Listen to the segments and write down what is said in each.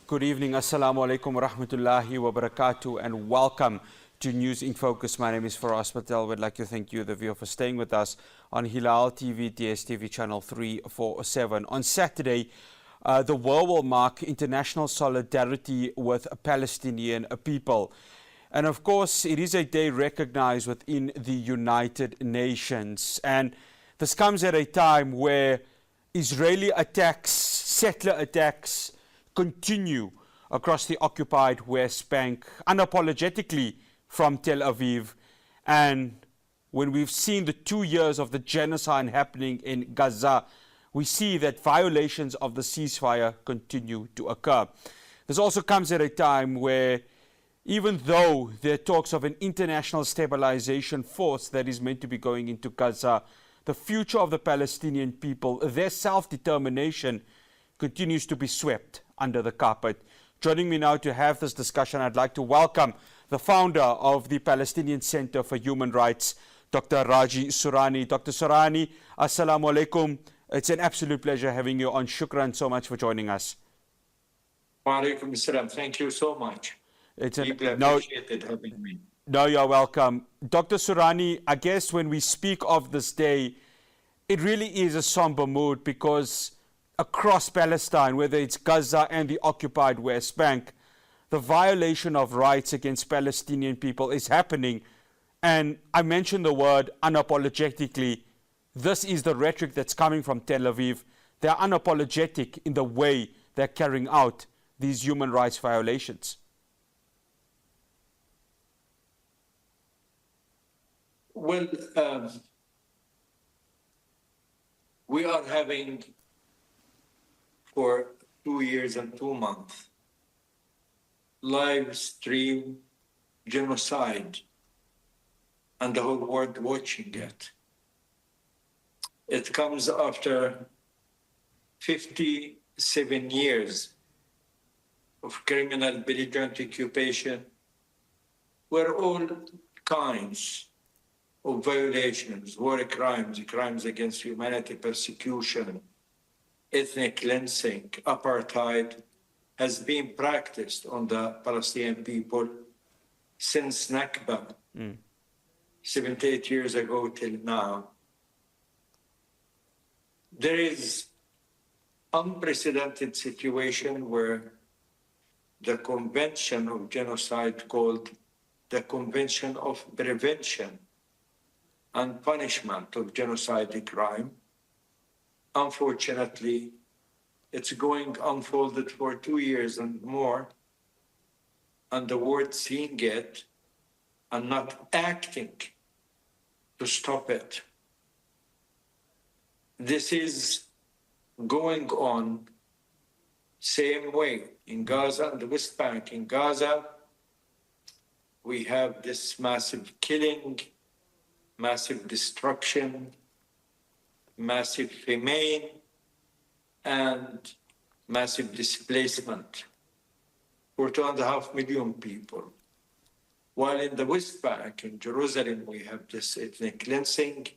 Good evening. Assalamu alaikum wa rahmatullahi wa barakatuh, and welcome to News in Focus. My name is Faraz Patel. We'd like to thank you, the viewer, for staying with us on Hilaal TV, DSTV channel 347. On Saturday, the world will mark international solidarity with Palestinian people. And of course, it is a day recognized within the United Nations. And this comes at a time where Israeli attacks, settler attacks, continue across the occupied West Bank unapologetically from Tel Aviv. And when we've seen the 2 years of the genocide happening in Gaza, we see that violations of the ceasefire continue to occur. This also comes at a time where, even though there are talks of an international stabilization force that is meant to be going into Gaza, the future of the Palestinian people, their self-determination, continues to be swept under the carpet. Joining me now to have this discussion, I'd like to welcome the founder of the Palestinian Centre for Human Rights, Dr. Raji Sourani. Dr. Sourani, assalamu alaikum. It's an absolute pleasure having you on. Shukran so much for joining us. Wa alaikum assalam. Thank you so much. Deeply appreciated having me. No, you're welcome. Dr. Sourani, I guess when we speak of this day, it really is a somber mood because across Palestine, whether it's Gaza and the occupied West Bank, the violation of rights against Palestinian people is happening. And I mentioned the word unapologetically. This is the rhetoric that's coming from Tel Aviv. They're unapologetic in the way they're carrying out these human rights violations. Well, we are having for 2 years and 2 months live stream genocide and the whole world watching it. It comes after 57 years of criminal belligerent occupation, where all kinds of violations, war crimes, crimes against humanity, persecution, ethnic cleansing, apartheid has been practiced on the Palestinian people since Nakba, 78 years ago till now. There is unprecedented situation where the Convention of Genocide, called the Convention of Prevention and Punishment of Genocide crime, unfortunately, it's going unfolded for 2 years and more, and the world seeing it and not acting to stop it. This is going on same way in Gaza and the West Bank. In Gaza, we have this massive killing, massive destruction, massive famine, and massive displacement for 2.5 million people. While in the West Bank, in Jerusalem, we have this ethnic cleansing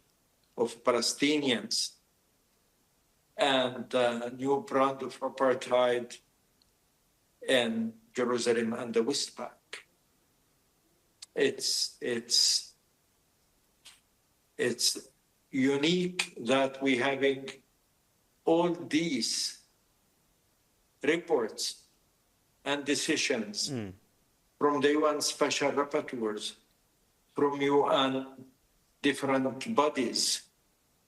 of Palestinians and a new brand of apartheid in Jerusalem and the West Bank. It's unique that we're having all these reports and decisions from the UN special rapporteurs, from UN different bodies,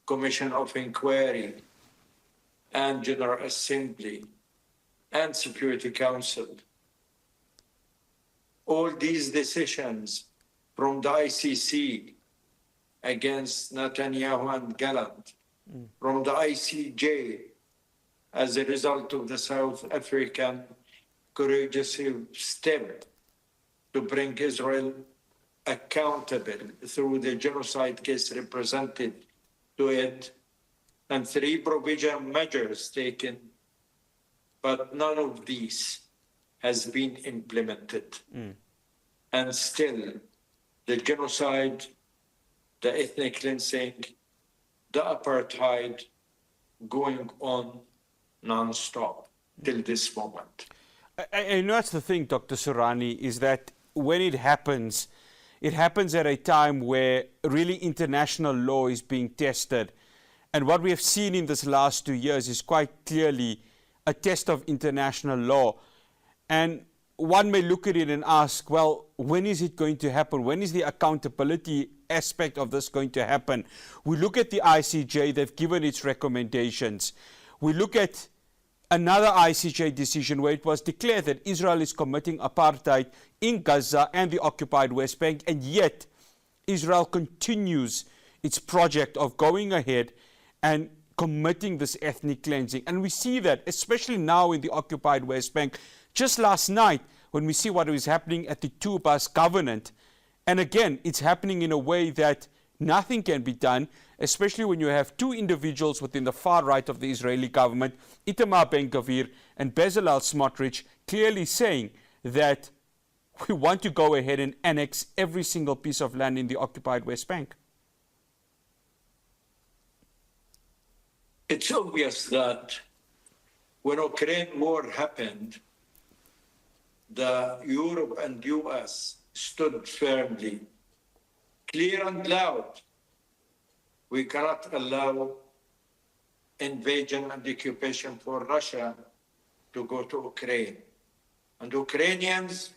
Commission of Inquiry, and General Assembly, and Security Council. All these decisions from the ICC against Netanyahu and Gallant, from the ICJ as a result of the South African courageous step to bring Israel accountable through the genocide case represented to it, and 3 provisional measures taken, but none of these has been implemented. And still, the genocide, the ethnic cleansing, the apartheid going on non-stop till this moment. And that's the thing, Dr. Sourani, is that when it happens at a time where really international law is being tested. And what we have seen in this last 2 years is quite clearly a test of international law. And one may look at it and ask, well, when is it going to happen? When is the accountability aspect of this going to happen? We look at the ICJ, they've given its recommendations. We look at another ICJ decision where it was declared that Israel is committing apartheid in Gaza and the occupied West Bank, and yet Israel continues its project of going ahead and committing this ethnic cleansing. And we see that, especially now in the occupied West Bank. Just last night, when we see what is happening at the two-bus covenant, and again, it's happening in a way that nothing can be done, especially when you have two individuals within the far right of the Israeli government, Itamar Ben-Gvir and Bezalel Smotrich, clearly saying that we want to go ahead and annex every single piece of land in the occupied West Bank. It's obvious that when Ukraine war happened, the Europe and US stood firmly, clear and loud. We cannot allow invasion and occupation for Russia to go to Ukraine. And Ukrainians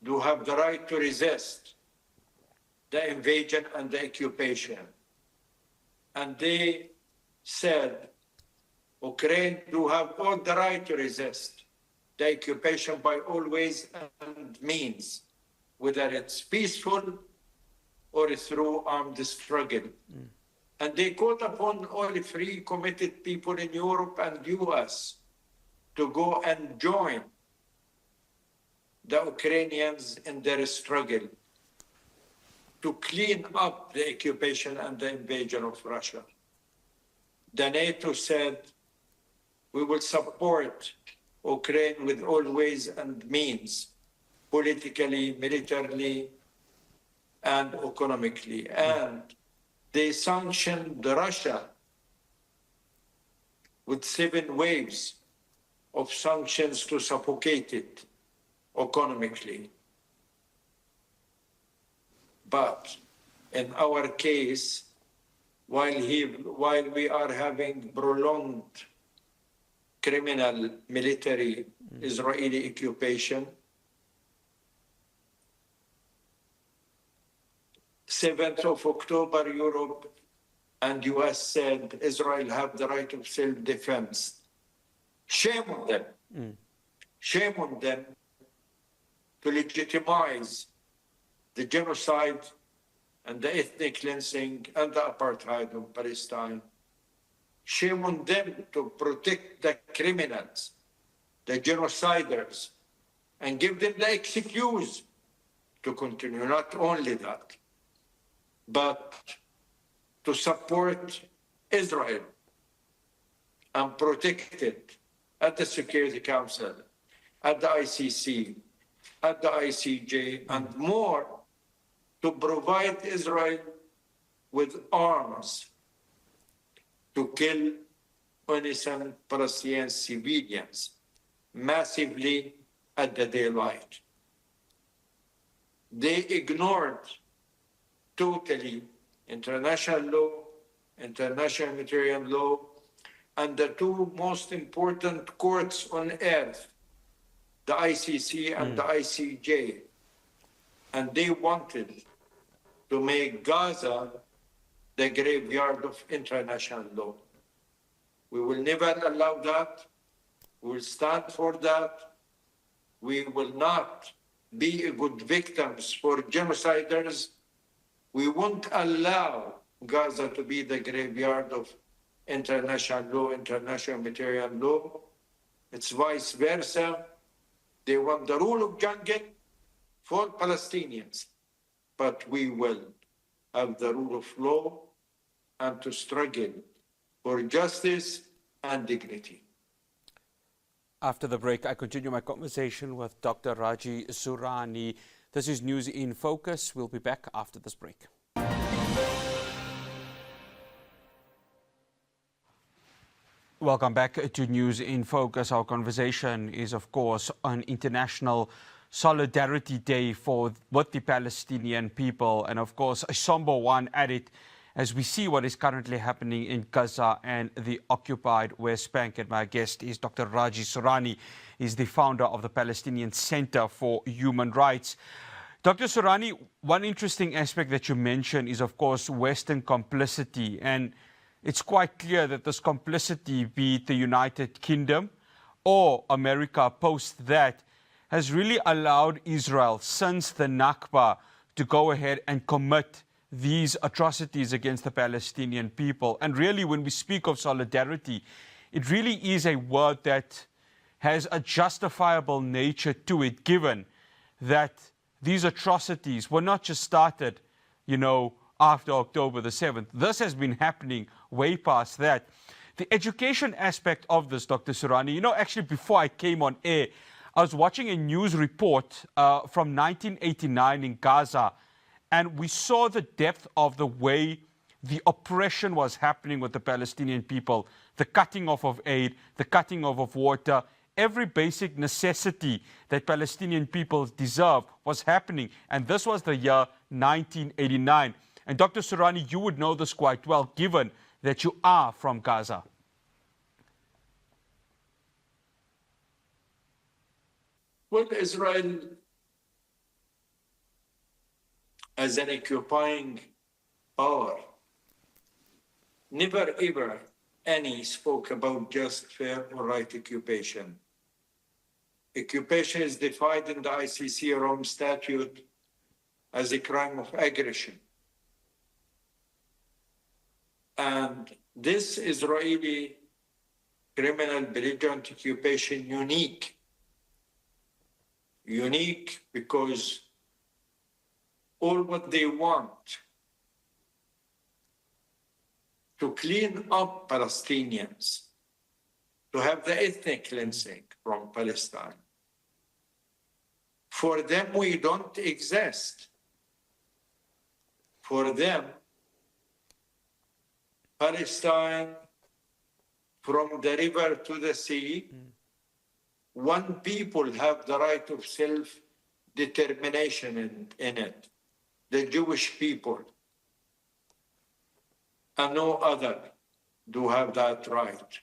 do have the right to resist the invasion and the occupation. And they said, Ukraine do have all the right to resist the occupation by all ways and means, whether it's peaceful or through armed struggle. And they called upon all free, committed people in Europe and US to go and join the Ukrainians in their struggle to clean up the occupation and the invasion of Russia. The NATO said, we will support Ukraine with all ways and means, politically, militarily, and economically. And they sanctioned Russia with 7 waves of sanctions to suffocate it economically. But in our case, while we are having prolonged criminal military Israeli occupation, 7th of October, Europe and US said Israel have the right of self-defense. Shame on them. Shame on them to legitimize the genocide and the ethnic cleansing and the apartheid of Palestine. Shame on them to protect the criminals, the genociders, and give them the excuse to continue. Not only that, but to support Israel and protect it at the Security Council, at the ICC, at the ICJ, and more, to provide Israel with arms to kill innocent Palestinian civilians massively at the daylight. They ignored totally international law, international humanitarian law, and the 2 most important courts on earth, the ICC and the ICJ. And they wanted to make Gaza the graveyard of international law. We will never allow that. We will stand for that. We will not be good victims for genociders. We won't allow Gaza to be the graveyard of international law, international humanitarian law. It's vice versa. They want the rule of jungle for Palestinians, but we will have the rule of law and to struggle for justice and dignity. After the break, I continue my conversation with Dr. Raji Sourani. This is News in Focus. We'll be back after this break. Welcome back to News in Focus. Our conversation is, of course, on International Solidarity Day with the Palestinian people, and of course, a somber one at it, as we see what is currently happening in Gaza and the occupied West Bank. And my guest is Dr. Raji Sourani. He's the founder of the Palestinian Centre for Human Rights. Dr. Sourani, one interesting aspect that you mentioned is, of course, Western complicity. And it's quite clear that this complicity, be it the United Kingdom or America post that, has really allowed Israel since the Nakba to go ahead and commit these atrocities against the Palestinian people. And really, when we speak of solidarity, it really is a word that has a justifiable nature to it, given that these atrocities were not just started, after October the 7th. This has been happening way past that. The education aspect of this, Dr. Sourani, actually before I came on air, I was watching a news report from 1989 in Gaza, and we saw the depth of the way the oppression was happening with the Palestinian people, the cutting off of aid, the cutting off of water, every basic necessity that Palestinian people deserve was happening. And this was the year 1989. And Dr. Sourani, you would know this quite well, given that you are from Gaza. Well, Israel, as an occupying power, never ever any spoke about just, fair, or right occupation. Occupation is defined in the ICC Rome Statute as a crime of aggression. And this Israeli criminal belligerent occupation unique because all what they want to clean up Palestinians, to have the ethnic cleansing from Palestine. For them, we don't exist. For them, Palestine, from the river to the sea, one people have the right of self-determination in it, the Jewish people, and no other do have that right.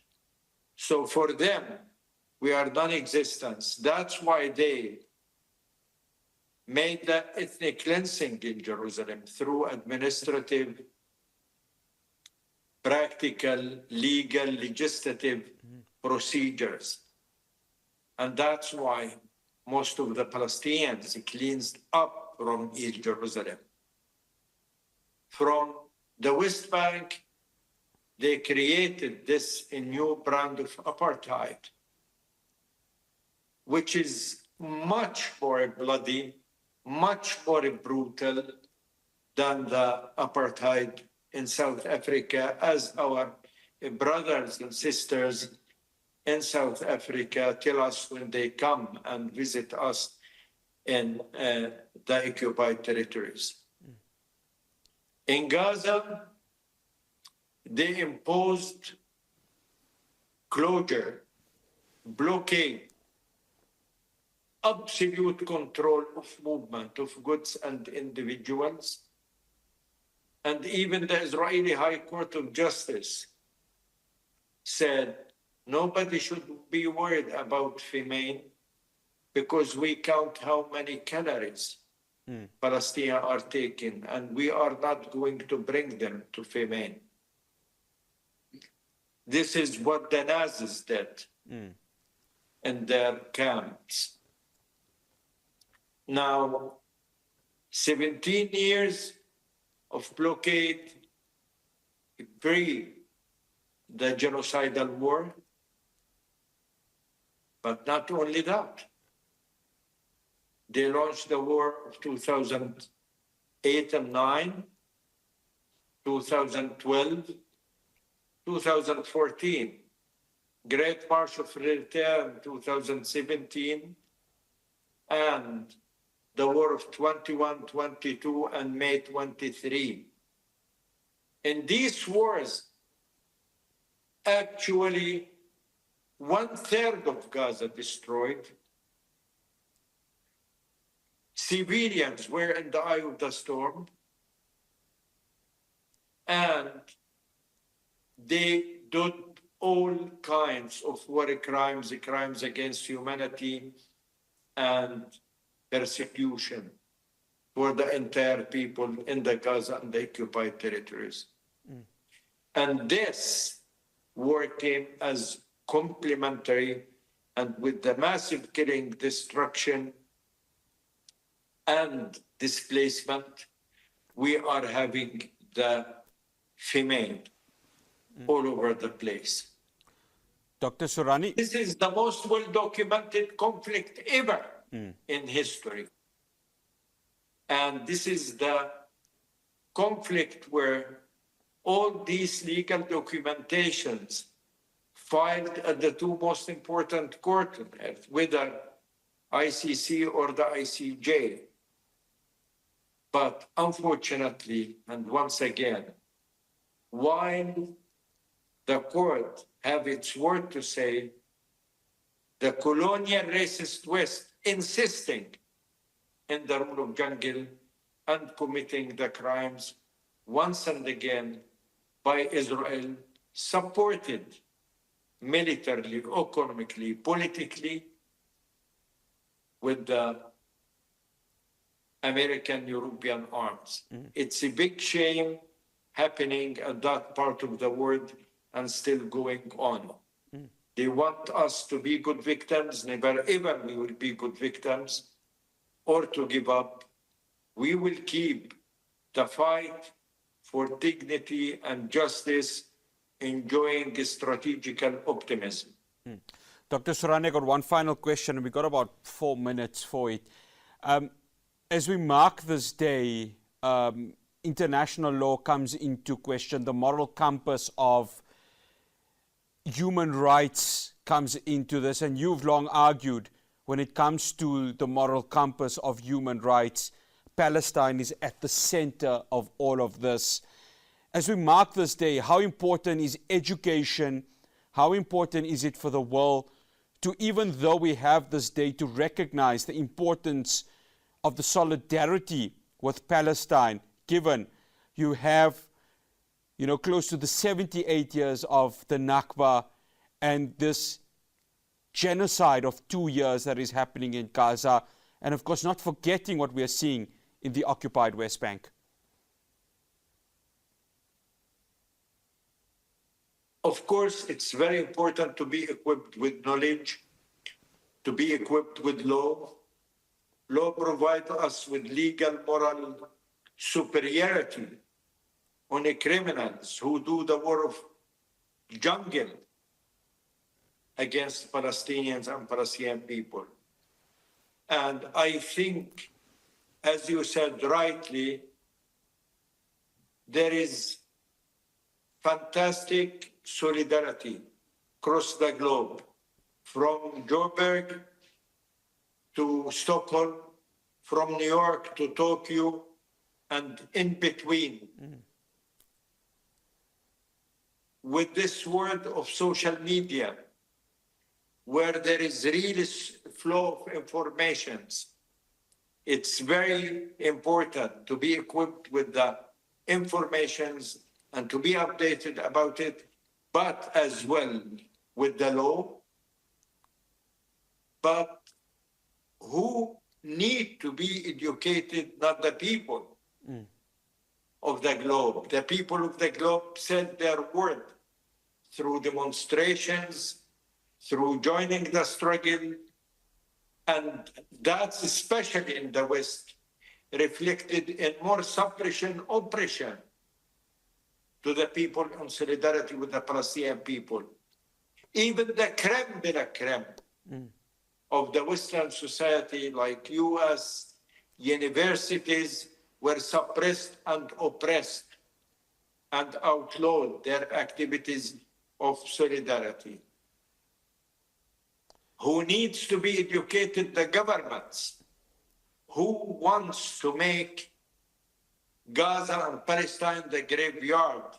So for them, we are non-existence. That's why they made the ethnic cleansing in Jerusalem through administrative, practical, legal, legislative procedures. And that's why most of the Palestinians cleansed up from East Jerusalem. From the West Bank, they created this new brand of apartheid, which is much more bloody, much more brutal than the apartheid in South Africa, as our brothers and sisters in South Africa tell us when they come and visit us in the occupied territories. In Gaza, they imposed closure, blockade, absolute control of movement of goods and individuals. And even the Israeli High Court of Justice said, nobody should be worried about famine because we count how many calories Palestinians are taking, and we are not going to bring them to famine. This is what the Nazis did in their camps. Now, 17 years of blockade pre the genocidal war, but not only that. They launched the war of 2008 and 9, 2012, 2014, Great March of Return 2017, and the war of 21, 22, and May 23. In these wars, actually, 1/3 of Gaza destroyed. Civilians were in the eye of the storm, and they did all kinds of war crimes, crimes against humanity, and persecution for the entire people in the Gaza and the occupied territories. And this war came as complementary, and with the massive killing, destruction, and displacement, we are having the female all over the place. Dr. Sourani. This is the most well-documented conflict ever in history. And this is the conflict where all these legal documentations filed at the two most important courts on earth, whether ICC or the ICJ. But unfortunately, and once again, while the court have its word to say, the colonial racist West insisting in the rule of jungle and committing the crimes once and again by Israel, supported militarily, economically, politically with the American European arms. It's a big shame happening at that part of the world and still going on. They want us to be good victims. Never ever we will be good victims or to give up. We will keep the fight for dignity and justice, enjoying strategical optimism. Dr. Sourani, I got one final question, and we've got about 4 minutes for it. As we mark this day, international law comes into question. The moral compass of human rights comes into this, and you've long argued when it comes to the moral compass of human rights, Palestine is at the center of all of this. As we mark this day, how important is education? How important is it for the world to, even though we have this day, to recognize the importance of the solidarity with Palestine, given you have, close to the 78 years of the Nakba and this genocide of 2 years that is happening in Gaza, and of course not forgetting what we are seeing in the occupied West Bank? Of course, it's very important to be equipped with knowledge, to be equipped with law. Law provides us with legal, moral superiority on the criminals who do the war of jungle against Palestinians and Palestinian people. And I think, as you said rightly, there is fantastic solidarity across the globe, from Joburg to Stockholm, from New York to Tokyo, and in between. With this world of social media, where there is real flow of informations, it's very important to be equipped with the informations and to be updated about it, but as well with the law. But who need to be educated? Not the people of the globe. The people of the globe said their word through demonstrations, through joining the struggle, and that's especially in the West reflected in more suppression, oppression to the people in solidarity with the Palestinian people. Even the creme de la creme of the Western society, like US universities, were suppressed and oppressed and outlawed their activities of solidarity. Who needs to be educated? The governments. Who wants to make Gaza and Palestine the graveyard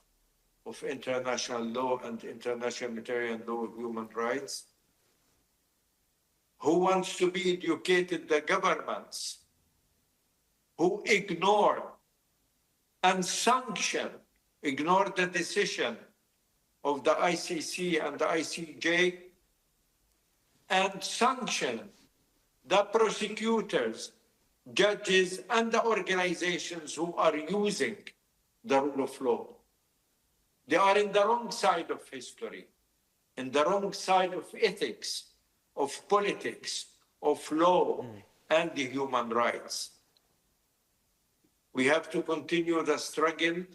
of international law and international humanitarian law of human rights? who wants to be educated, the governments who ignore and sanction, ignore the decision of the ICC and the ICJ, and sanction the prosecutors, judges, and the organizations who are using the rule of law. They are in the wrong side of history, in the wrong side of ethics, of politics, of law, and the human rights. We have to continue the struggle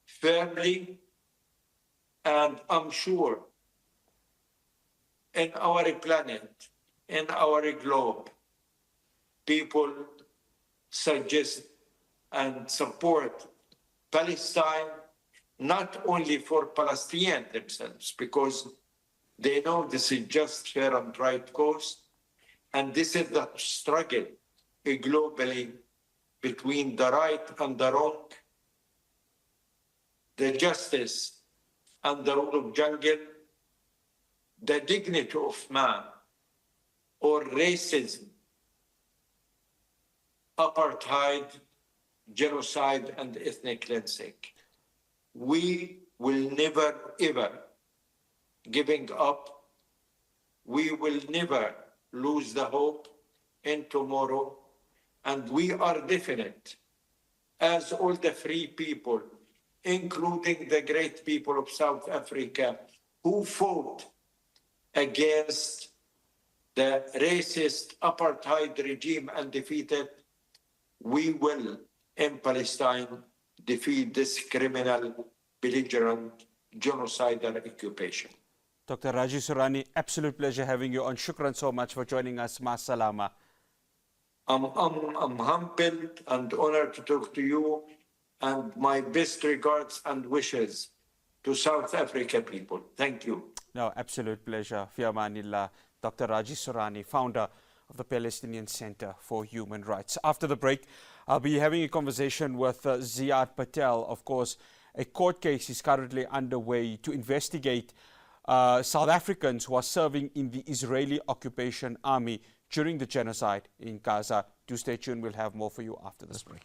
firmly, and I'm sure in our planet, in our globe, people suggest and support Palestine, not only for Palestinians themselves, because they know this is just, fair, and right cause, and this is the struggle globally between the right and the wrong, the justice and the rule of jungle, the dignity of man, or racism, apartheid, genocide, and ethnic cleansing. We will never, ever giving up. We will never lose the hope in tomorrow. And we are definite, as all the free people, including the great people of South Africa, who fought against the racist apartheid regime and defeated, we will, in Palestine, defeat this criminal, belligerent, genocidal occupation. Dr. Raji Sourani, absolute pleasure having you on. Shukran so much for joining us. Ma salama. I'm humbled and honored to talk to you, and my best regards and wishes to South Africa people. Thank you. No, absolute pleasure. Fi amanillah. Dr. Raji Sourani, founder of the Palestinian Centre for Human Rights. After the break, I'll be having a conversation with Ziad Patel. Of course, a court case is currently underway to investigate South Africans who are serving in the Israeli occupation army during the genocide in Gaza. Do stay tuned. We'll have more for you after this break.